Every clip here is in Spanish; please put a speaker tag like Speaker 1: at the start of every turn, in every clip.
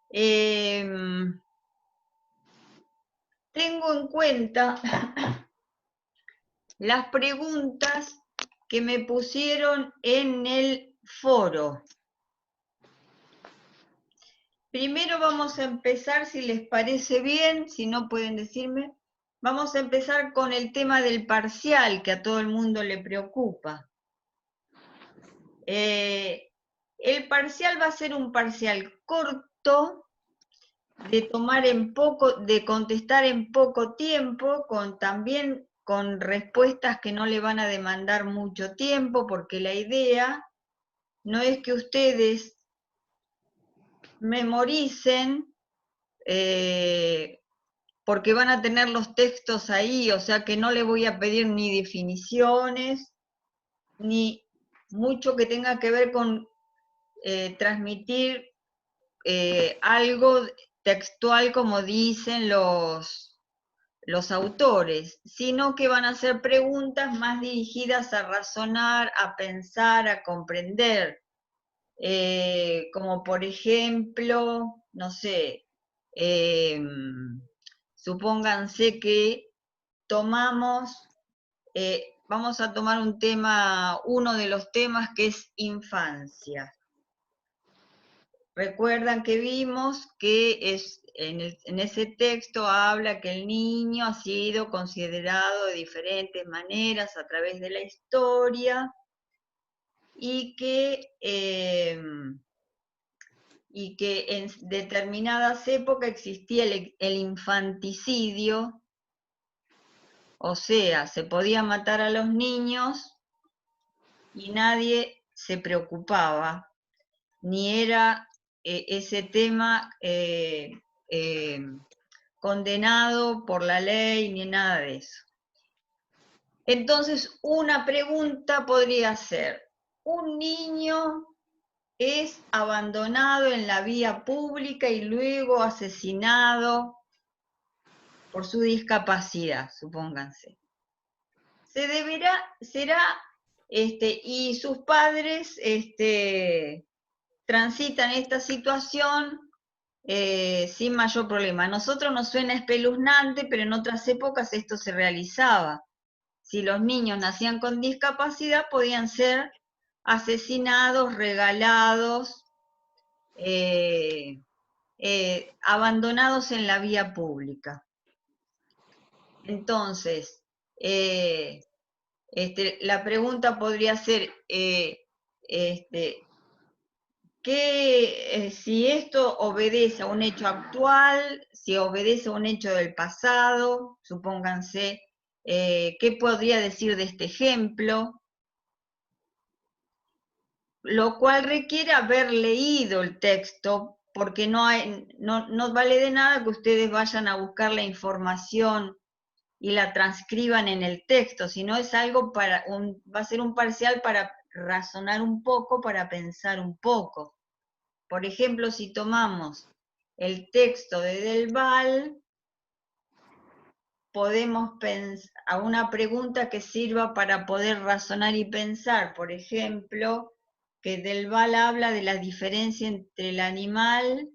Speaker 1: Tengo en cuenta las preguntas que me pusieron en el foro. Primero vamos a empezar, si les parece bien, si no pueden decirme, vamos a empezar con el tema del parcial, que a todo el mundo le preocupa. El parcial va a ser un parcial corto, de contestar en poco tiempo, también con respuestas que no le van a demandar mucho tiempo, porque la idea no es que ustedes memoricen, porque van a tener los textos ahí, o sea que no les voy a pedir ni definiciones, ni mucho que tenga que ver con transmitir algo textual como dicen los autores, sino que van a ser preguntas más dirigidas a razonar, a pensar, a comprender. Como por ejemplo, no sé, supónganse que vamos a tomar un tema, uno de los temas que es infancia. Recuerdan que vimos que en ese texto habla que el niño ha sido considerado de diferentes maneras a través de la historia y que en determinadas épocas existía el infanticidio, o sea, se podía matar a los niños y nadie se preocupaba, ni era ese tema condenado por la ley, ni nada de eso. Entonces, una pregunta podría ser, ¿un niño es abandonado en la vía pública y luego asesinado por su discapacidad, supónganse? Y sus padres transitan esta situación sin mayor problema. A nosotros nos suena espeluznante, pero en otras épocas esto se realizaba. Si los niños nacían con discapacidad, podían ser asesinados, regalados, abandonados en la vía pública. Entonces, la pregunta podría ser, si esto obedece a un hecho actual, si obedece a un hecho del pasado, supónganse, ¿qué podría decir de este ejemplo? Lo cual requiere haber leído el texto, porque no vale de nada que ustedes vayan a buscar la información y la transcriban en el texto, sino es algo va a ser un parcial para razonar un poco, para pensar un poco. Por ejemplo, si tomamos el texto de Del Val, podemos pensar a una pregunta que sirva para poder razonar y pensar. Por ejemplo, que Del Val habla de la diferencia entre el animal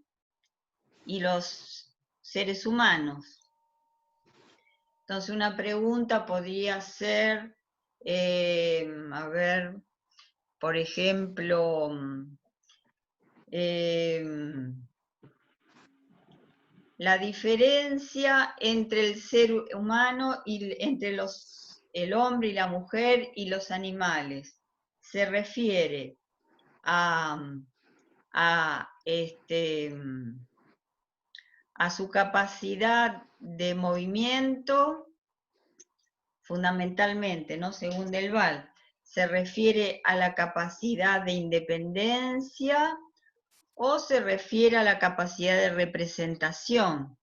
Speaker 1: y los seres humanos. Entonces, una pregunta podría ser, a ver, por ejemplo, la diferencia entre el ser humano y entre el hombre y la mujer y los animales se refiere a su capacidad de movimiento, fundamentalmente, ¿no? Según Del Val, se refiere a la capacidad de independencia o se refiere a la capacidad de representación,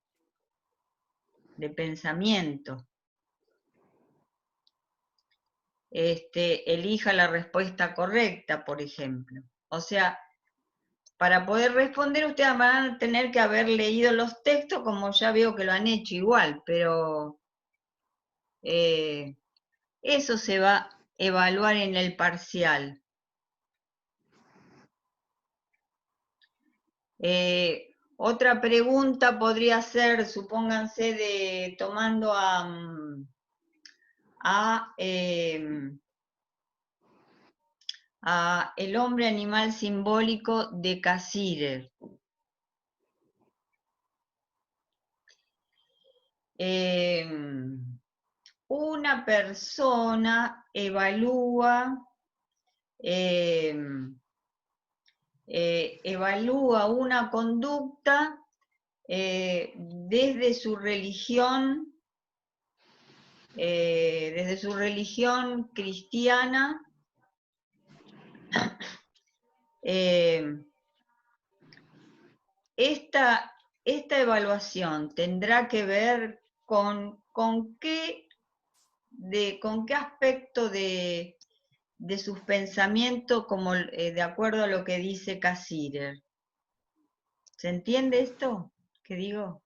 Speaker 1: de pensamiento. Elija la respuesta correcta, por ejemplo. O sea, para poder responder ustedes van a tener que haber leído los textos, como ya veo que lo han hecho igual, pero eso se va a evaluar en el parcial. Otra pregunta podría ser, supónganse, tomando a el hombre animal simbólico de Cassirer. Una persona evalúa una conducta desde su religión cristiana, esta evaluación tendrá que ver con qué aspecto de sus pensamientos, como de acuerdo a lo que dice Cassirer. ¿Se entiende esto que digo?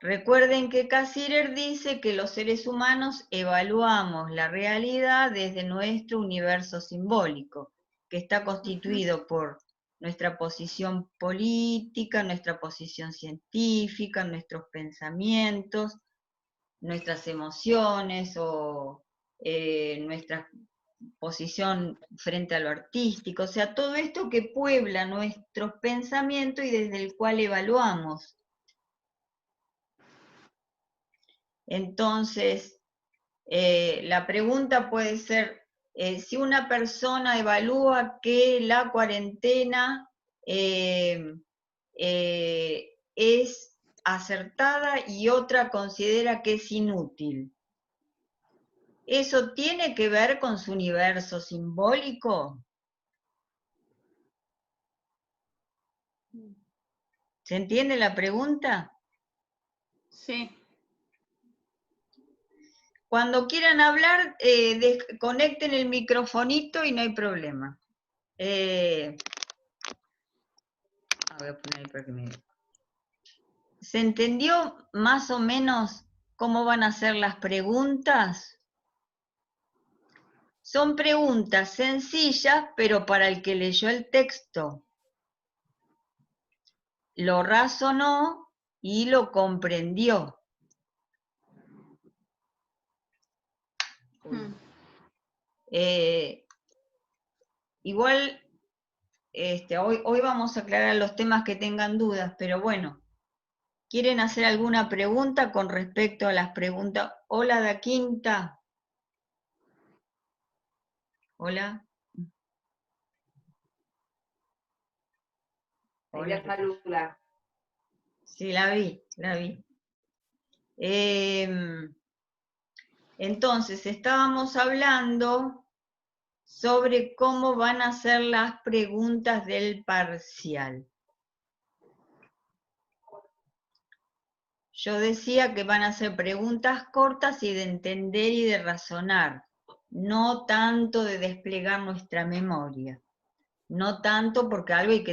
Speaker 1: Recuerden que Cassirer dice que los seres humanos evaluamos la realidad desde nuestro universo simbólico, que está constituido por nuestra posición política, nuestra posición científica, nuestros pensamientos, nuestras emociones o nuestra posición frente a lo artístico, o sea, todo esto que puebla nuestros pensamientos y desde el cual evaluamos. Entonces, la pregunta puede ser, si una persona evalúa que la cuarentena es acertada y otra considera que es inútil, ¿eso tiene que ver con su universo simbólico? ¿Se entiende la pregunta?
Speaker 2: Sí.
Speaker 1: Cuando quieran hablar, conecten el microfonito y no hay problema. Voy a poner ahí para que me... ¿Se entendió más o menos cómo van a ser las preguntas? Son preguntas sencillas, pero para el que leyó el texto lo razonó y lo comprendió. Igual, hoy vamos a aclarar los temas que tengan dudas, pero bueno, ¿quieren hacer alguna pregunta con respecto a las preguntas? Hola, Da Quinta. Hola.
Speaker 3: Hola. Saluda.
Speaker 1: Sí, la vi. Entonces, estábamos hablando sobre cómo van a ser las preguntas del parcial. Yo decía que van a ser preguntas cortas y de entender y de razonar, no tanto de desplegar nuestra memoria. No tanto porque algo hay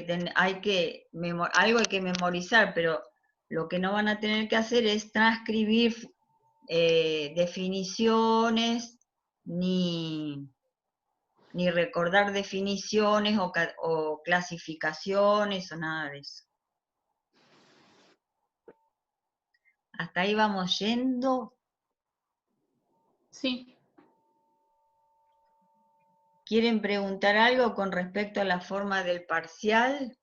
Speaker 1: que memorizar, pero lo que no van a tener que hacer es transcribir definiciones, ni recordar definiciones o clasificaciones o nada de eso. ¿Hasta ahí vamos yendo?
Speaker 2: Sí.
Speaker 1: ¿Quieren preguntar algo con respecto a la forma del parcial?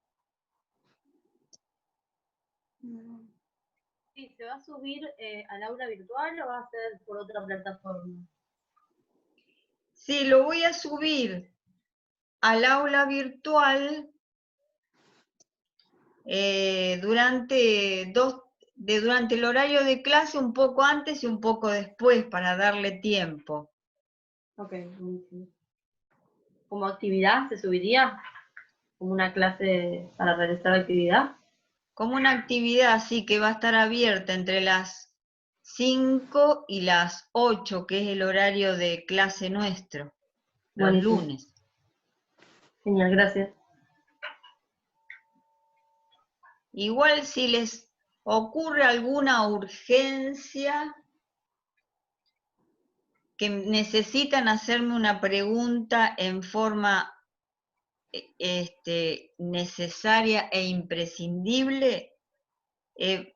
Speaker 2: Sí, ¿se va a subir al aula virtual o va a ser por otra plataforma?
Speaker 1: Sí, lo voy a subir al aula virtual durante el horario de clase, un poco antes y un poco después, para darle tiempo.
Speaker 2: Ok, buenísimo. ¿Como actividad se subiría? ¿Como una clase para realizar actividad?
Speaker 1: Como una actividad, sí, que va a estar abierta entre las 5 y las 8, que es el horario de clase nuestro, los
Speaker 2: Buenísimo.
Speaker 1: lunes.
Speaker 2: Genial, gracias.
Speaker 1: Igual si les ocurre alguna urgencia, que necesitan hacerme una pregunta en forma necesaria e imprescindible,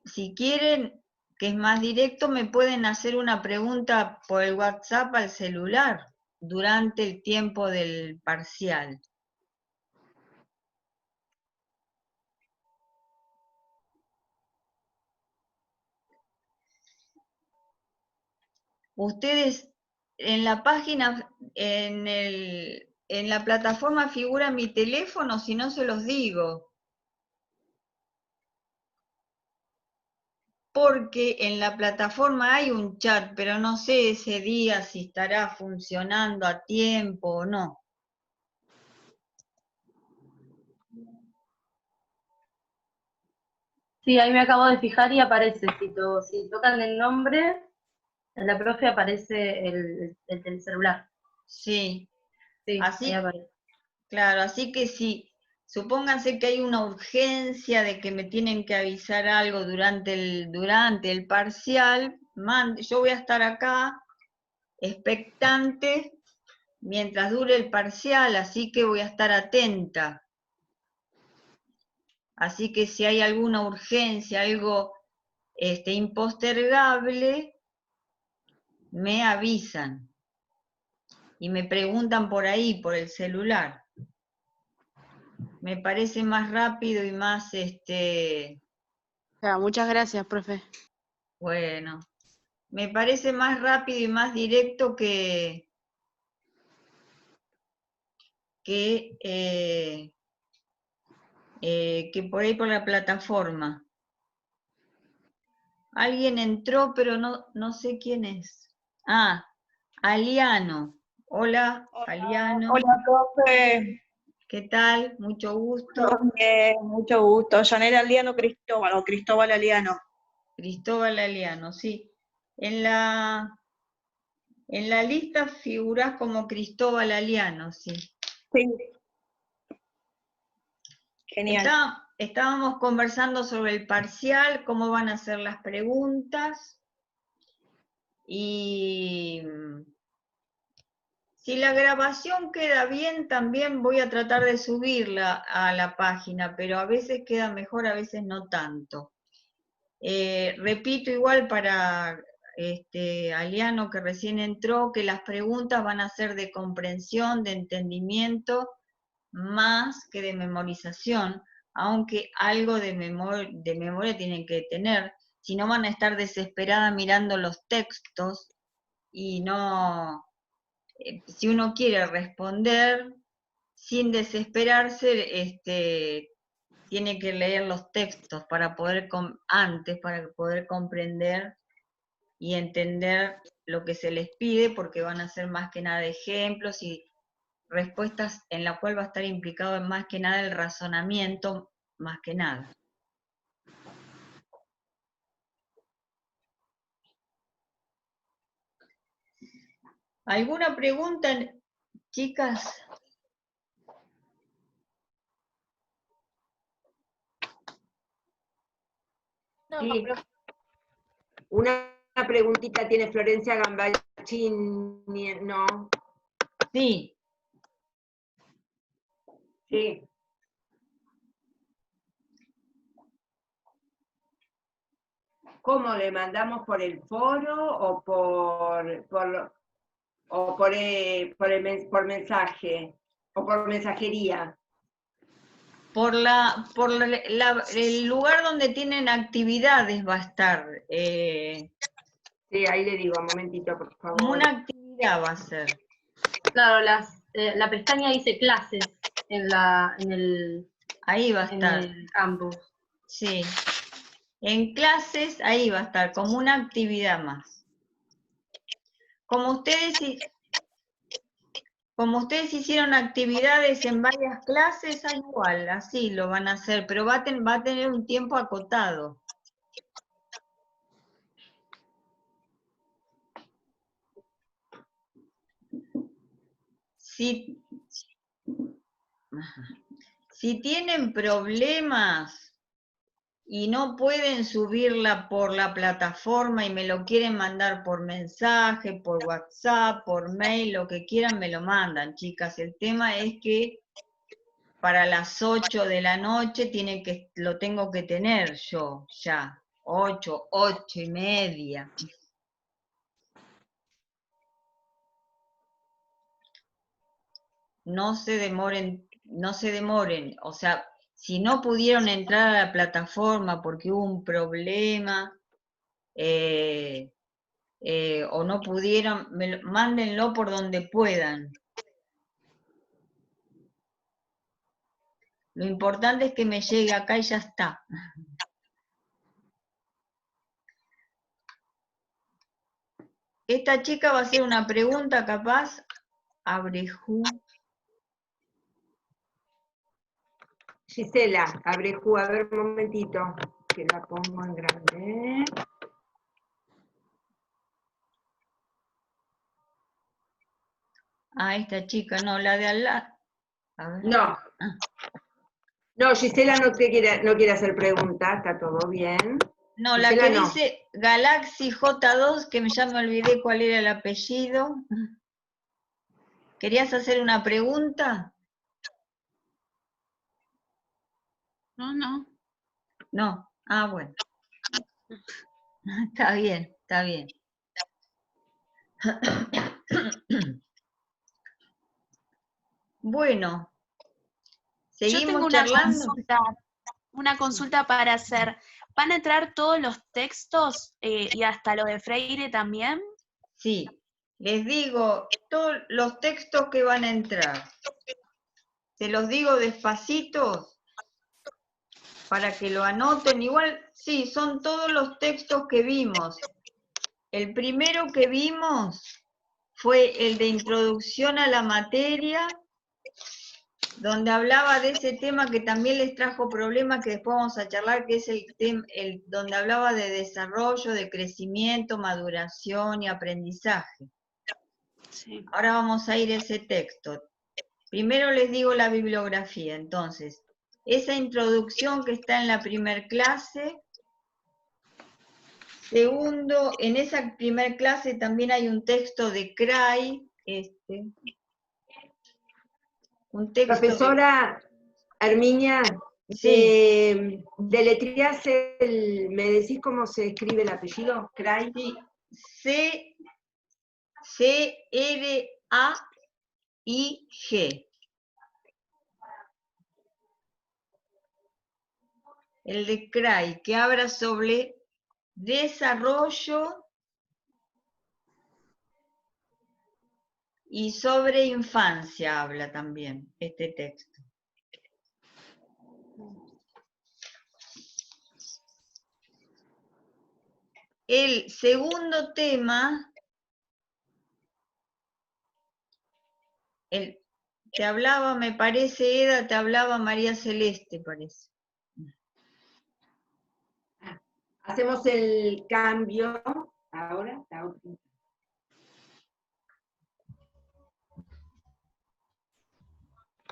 Speaker 1: si quieren, que es más directo, me pueden hacer una pregunta por el WhatsApp al celular durante el tiempo del parcial. Ustedes en la página, en la plataforma figura mi teléfono, si no se los digo. Porque en la plataforma hay un chat, pero no sé ese día si estará funcionando a tiempo o no.
Speaker 2: Sí, ahí me acabo de fijar y aparece, si tocan el nombre, en la profe aparece el celular.
Speaker 1: Sí,
Speaker 2: Sí, ahí
Speaker 1: así,
Speaker 2: aparece.
Speaker 1: claro, así que si, supónganse que hay una urgencia de que me tienen que avisar algo durante el parcial, yo voy a estar acá, expectante, mientras dure el parcial, así que voy a estar atenta. Así que si hay alguna urgencia, algo impostergable, me avisan y me preguntan por ahí, por el celular. Me parece más rápido y más,
Speaker 3: Muchas gracias, profe.
Speaker 1: bueno, me parece más rápido y más directo que por ahí por la plataforma. Alguien entró, pero no sé quién es. Ah, Aliano. Hola, Aliano.
Speaker 4: Hola, profe.
Speaker 1: ¿Qué tal? Mucho gusto.
Speaker 4: Mucho gusto. Yanela Aliano Cristóbal, o Cristóbal Aliano.
Speaker 1: Cristóbal Aliano, sí. En la lista figurás como Cristóbal Aliano, sí.
Speaker 4: Sí. Genial.
Speaker 1: Estábamos conversando sobre el parcial, cómo van a ser las preguntas. Y si la grabación queda bien, también voy a tratar de subirla a la página, pero a veces queda mejor, a veces no tanto. Repito igual para Aliano que recién entró, que las preguntas van a ser de comprensión, de entendimiento, más que de memorización, aunque algo de memoria tienen que tener, si no van a estar desesperadas mirando los textos y no, si uno quiere responder sin desesperarse, tiene que leer los textos para poder para poder comprender y entender lo que se les pide, porque van a ser más que nada ejemplos y respuestas en la cual va a estar implicado más que nada el razonamiento, más que nada. ¿Alguna pregunta, chicas?
Speaker 3: No,
Speaker 5: Sí,
Speaker 3: profe.
Speaker 5: una preguntita tiene Florencia Gambachín, ¿no?
Speaker 1: Sí.
Speaker 5: Sí. ¿Cómo le mandamos por el foro o por mensaje o por mensajería?
Speaker 1: Por el lugar donde tienen actividades va a estar.
Speaker 5: Sí, ahí le digo, un momentito, por favor.
Speaker 1: Como una actividad va a ser.
Speaker 2: Claro, la pestaña dice clases
Speaker 1: Ahí va a
Speaker 2: en
Speaker 1: estar.
Speaker 2: el campus.
Speaker 1: Sí. En clases, ahí va a estar, como una actividad más. Como ustedes hicieron actividades en varias clases, igual, así lo van a hacer, pero va a tener un tiempo acotado. Si tienen problemas y no pueden subirla por la plataforma y me lo quieren mandar por mensaje, por WhatsApp, por mail, lo que quieran me lo mandan, chicas. El tema es que para las 8 de la noche lo tengo que tener yo ya. 8, 8:30. No se demoren. O sea, si no pudieron entrar a la plataforma porque hubo un problema, o no pudieron, mándenlo por donde puedan. Lo importante es que me llegue acá y ya está. Esta chica va a hacer una pregunta capaz. Abrejú.
Speaker 5: Gisela, Abrejú, a ver un momentito, que la pongo en grande.
Speaker 1: Ah, esta chica, no, la de al lado. A ver.
Speaker 5: No,
Speaker 1: Ah.
Speaker 5: no, Gisela no quiere hacer preguntas, está todo bien.
Speaker 1: No, la
Speaker 5: Gisela
Speaker 1: que
Speaker 5: no.
Speaker 1: dice Galaxy J2, que ya me olvidé cuál era el apellido. ¿Querías hacer una pregunta?
Speaker 3: No, no.
Speaker 1: No. Ah, bueno. Está bien, está bien. Bueno,
Speaker 3: Yo tengo
Speaker 1: seguimos charlando.
Speaker 3: una consulta para hacer. ¿Van a entrar todos los textos y hasta lo de Freire también?
Speaker 1: Sí, les digo todos los textos que van a entrar. Se los digo despacito para que lo anoten. Igual, sí, son todos los textos que vimos. El primero que vimos fue el de introducción a la materia, donde hablaba de ese tema que también les trajo problemas, que después vamos a charlar, que es donde hablaba de desarrollo, de crecimiento, maduración y aprendizaje.
Speaker 3: Sí.
Speaker 1: Ahora vamos a ir a ese texto. Primero les digo la bibliografía, entonces, esa introducción que está en la primer clase. Segundo, en esa primer clase también hay un texto de Cray, un texto
Speaker 5: Profesora Herminia,
Speaker 1: sí,
Speaker 5: deletreás ¿me decís cómo se escribe el apellido? Cray.
Speaker 1: sí, C-R-A-I-G. El de Cray, que habla sobre desarrollo y sobre infancia, habla también este texto. El segundo tema, te hablaba, me parece, Eda, te hablaba María Celeste, parece.
Speaker 5: Hacemos el cambio. Ahora, la otra.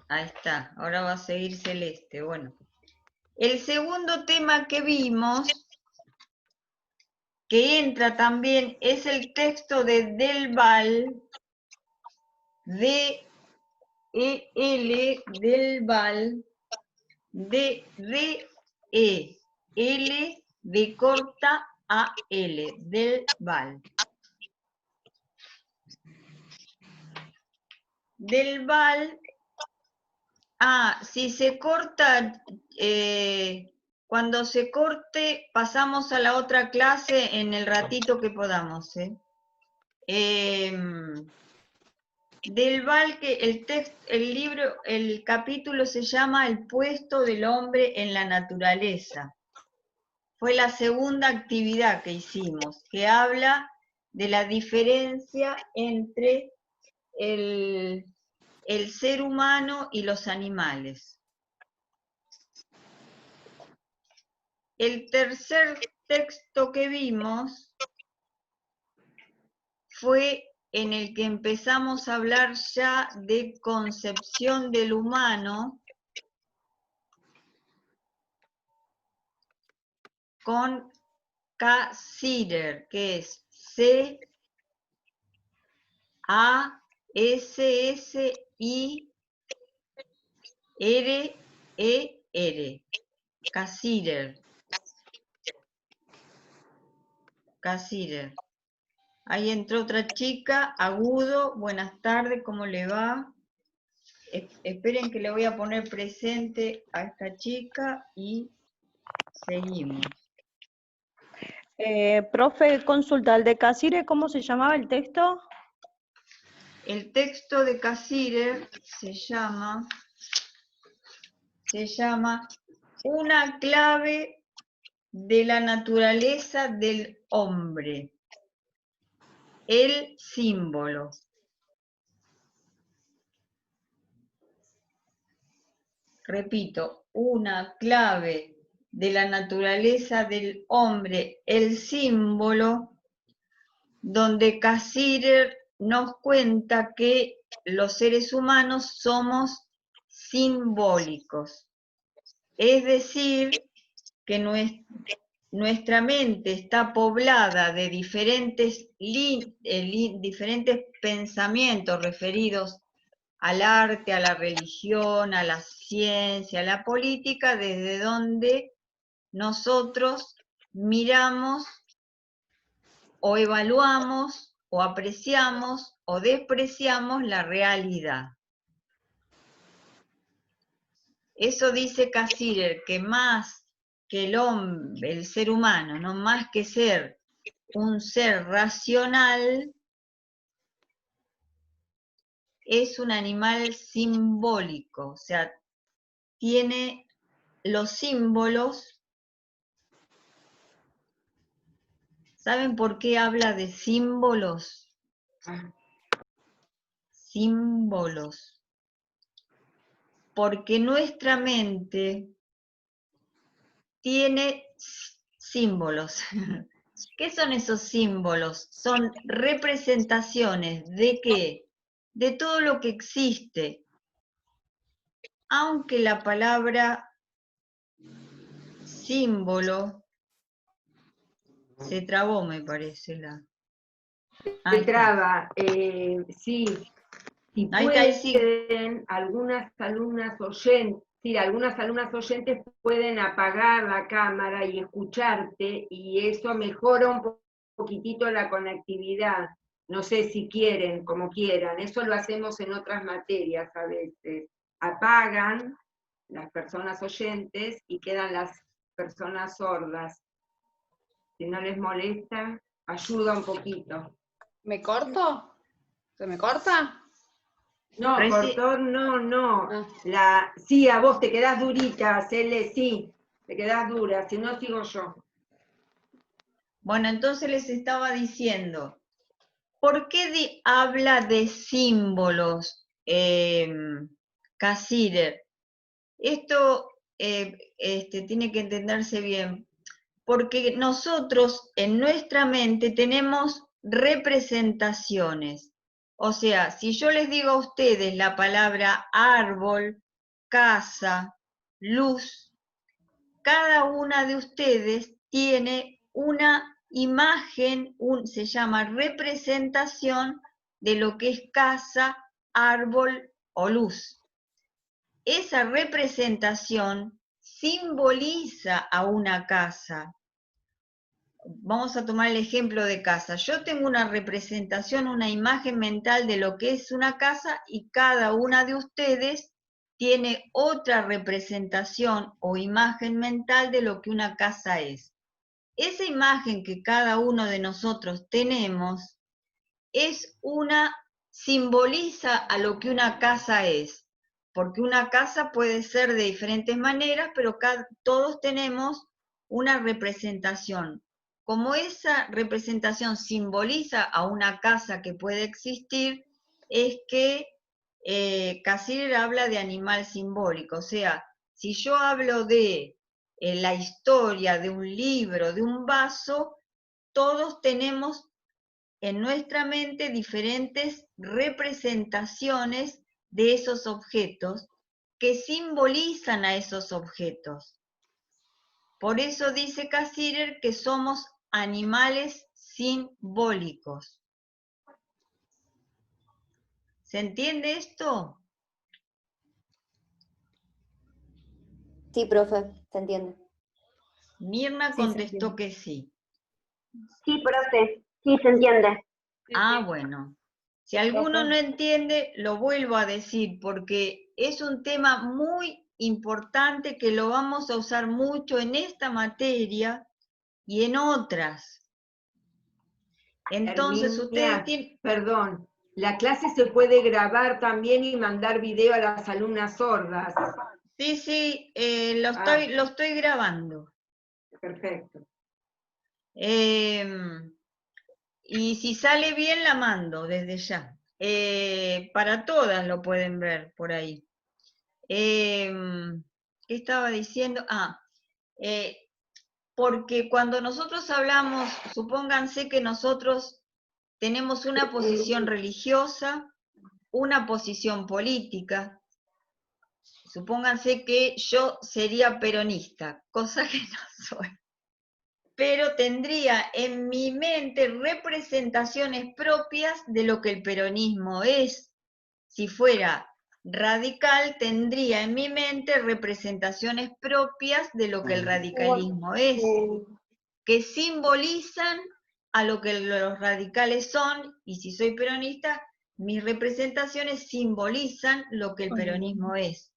Speaker 1: Ahí está, ahora va a seguir Celeste. Bueno, el segundo tema que vimos, que entra también, es el texto de Del Val, D-E-L, Del Val, D-R-E-L, de corta A-L, Del Val. Del Val, si se corta, cuando se corte, pasamos a la otra clase en el ratito que podamos. Del Val, que el libro, el capítulo se llama El puesto del hombre en la naturaleza. Fue la segunda actividad que hicimos, que habla de la diferencia entre el ser humano y los animales. El tercer texto que vimos fue en el que empezamos a hablar ya de concepción del humano con K. Sider, que es C-A-S-S-I-D-E-R. R-E-R. Casirer. Casirer. Ahí entró otra chica, Agudo. Buenas tardes, ¿cómo le va? Esperen que le voy a poner presente a esta chica y seguimos.
Speaker 4: Profe, consulta, el de Casire, ¿cómo se llamaba el texto?
Speaker 1: El texto de Casirer se llama Una clave de la naturaleza del hombre. El símbolo. Repito, una clave de la naturaleza del hombre, el símbolo, donde Casirer nos cuenta que los seres humanos somos simbólicos. Es decir, que nuestra mente está poblada de diferentes pensamientos referidos al arte, a la religión, a la ciencia, a la política, desde donde nosotros miramos o evaluamos o apreciamos o despreciamos la realidad. Eso dice Casirer, que más que el hombre, el ser humano, no más que ser un ser racional, es un animal simbólico, o sea, tiene los símbolos. ¿Saben por qué habla de símbolos? Símbolos. Porque nuestra mente tiene símbolos. ¿Qué son esos símbolos? Son representaciones de qué? De todo lo que existe. Aunque la palabra símbolo se trabó, me parece.
Speaker 5: Se traba, sí. Si
Speaker 1: Ahí está, ahí sí.
Speaker 5: pueden, algunas alumnas oyentes pueden apagar la cámara y escucharte, y eso mejora un poquitito la conectividad. No sé si quieren, como quieran. Eso lo hacemos en otras materias a veces. Apagan las personas oyentes y quedan las personas sordas. Si no les molesta, ayuda un poquito.
Speaker 6: ¿Me corto? ¿Se me corta?
Speaker 5: No, cortor, no. Sí, a vos te quedás durita, Cele, sí, te quedás dura, si no sigo yo.
Speaker 1: Bueno, entonces les estaba diciendo, ¿por qué habla de símbolos, Casirer? Esto tiene que entenderse bien, porque nosotros en nuestra mente tenemos representaciones. O sea, si yo les digo a ustedes la palabra árbol, casa, luz, cada una de ustedes tiene una imagen, se llama representación de lo que es casa, árbol o luz. Esa representación simboliza a una casa. Vamos a tomar el ejemplo de casa. Yo tengo una representación, una imagen mental de lo que es una casa, y cada una de ustedes tiene otra representación o imagen mental de lo que una casa es. Esa imagen que cada uno de nosotros tenemos simboliza a lo que una casa es, porque una casa puede ser de diferentes maneras, pero todos tenemos una representación. Como esa representación simboliza a una casa que puede existir, es que Casirer habla de animal simbólico. O sea, si yo hablo de la historia de un libro, de un vaso, todos tenemos en nuestra mente diferentes representaciones de esos objetos que simbolizan a esos objetos. Por eso dice Casirer que somos animales simbólicos. ¿Se entiende esto?
Speaker 7: Sí, profe, se entiende.
Speaker 1: Mirna
Speaker 8: Sí, se
Speaker 1: contestó
Speaker 8: entiende.
Speaker 1: que sí.
Speaker 9: Sí, profe, sí, se entiende.
Speaker 1: Ah, bueno. Si alguno
Speaker 4: Profe.
Speaker 1: no entiende, lo vuelvo a decir, porque es un tema muy importante que lo vamos a usar mucho en esta materia y en otras. Entonces, ustedes
Speaker 5: Herminia,
Speaker 1: tienen...
Speaker 5: perdón, la clase se puede grabar también y mandar video a las alumnas sordas.
Speaker 1: Sí, sí,
Speaker 5: Ah.
Speaker 1: lo estoy grabando.
Speaker 5: Perfecto.
Speaker 1: Y si sale bien, la mando desde ya. Para todas lo pueden ver por ahí. ¿Qué estaba diciendo? Porque cuando nosotros hablamos, supónganse que nosotros tenemos una posición religiosa, una posición política. Supónganse que yo sería peronista, cosa que no soy. Pero tendría en mi mente representaciones propias de lo que el peronismo es. Si fuera radical, tendría en mi mente representaciones propias de lo que el radicalismo es, que simbolizan a lo que los radicales son, y si soy peronista, mis representaciones simbolizan lo que el peronismo es.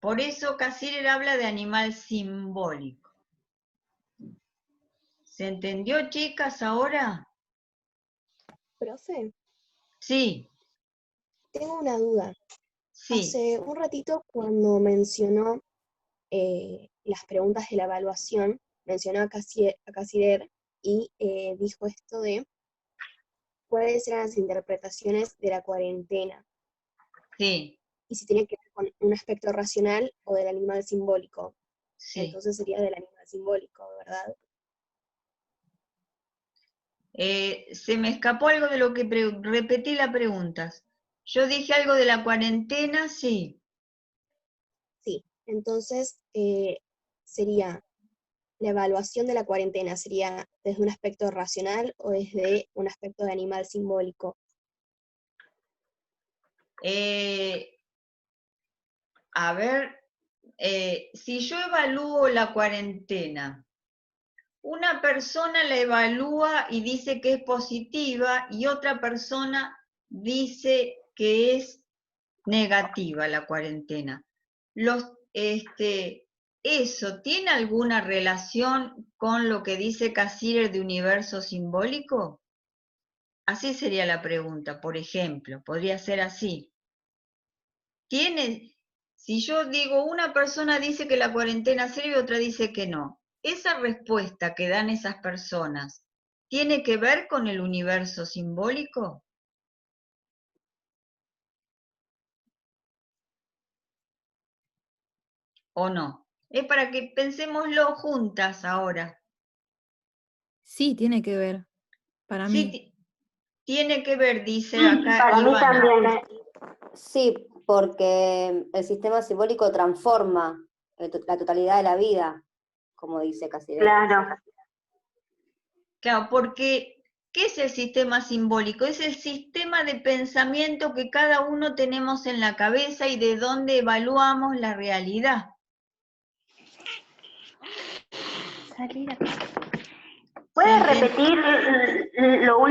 Speaker 1: Por eso Cassirer habla de animal simbólico. ¿Se entendió, chicas, ahora?
Speaker 10: Profe,
Speaker 1: Sí,
Speaker 10: tengo una duda.
Speaker 1: sí.
Speaker 10: Hace un ratito cuando mencionó las preguntas de la evaluación, mencionó a Cassirer y dijo esto de cuáles eran las interpretaciones de la cuarentena
Speaker 1: Sí,
Speaker 10: y si tenía que ver con un aspecto racional o del animal simbólico.
Speaker 1: sí.
Speaker 10: Entonces sería del animal simbólico, ¿verdad?
Speaker 1: Se me escapó algo de lo que repetí las preguntas. Yo dije algo de la cuarentena, sí.
Speaker 10: Sí, entonces sería la evaluación de la cuarentena, ¿sería desde un aspecto racional o desde un aspecto de animal simbólico?
Speaker 1: A ver, si yo evalúo la cuarentena, una persona la evalúa y dice que es positiva y otra persona dice que es negativa la cuarentena. ¿Eso tiene alguna relación con lo que dice Cassirer de universo simbólico? Así sería la pregunta, por ejemplo, podría ser así. Si yo digo, una persona dice que la cuarentena sirve, otra dice que no, esa respuesta que dan esas personas, ¿tiene que ver con el universo simbólico? ¿O no? Es para que pensémoslo juntas ahora.
Speaker 8: Sí, tiene que ver, para
Speaker 1: Sí,
Speaker 8: mí.
Speaker 1: tiene que ver, dice
Speaker 9: Sí,
Speaker 1: acá
Speaker 9: para mí
Speaker 1: Ivana.
Speaker 9: también.
Speaker 7: Sí, porque el sistema simbólico transforma la totalidad de la vida, como dice Cassirer.
Speaker 9: Claro.
Speaker 1: Claro, porque ¿qué es el sistema simbólico? Es el sistema de pensamiento que cada uno tenemos en la cabeza y de donde evaluamos la realidad.
Speaker 9: ¿Puede
Speaker 1: ¿Se entiende?
Speaker 9: repetir lo último?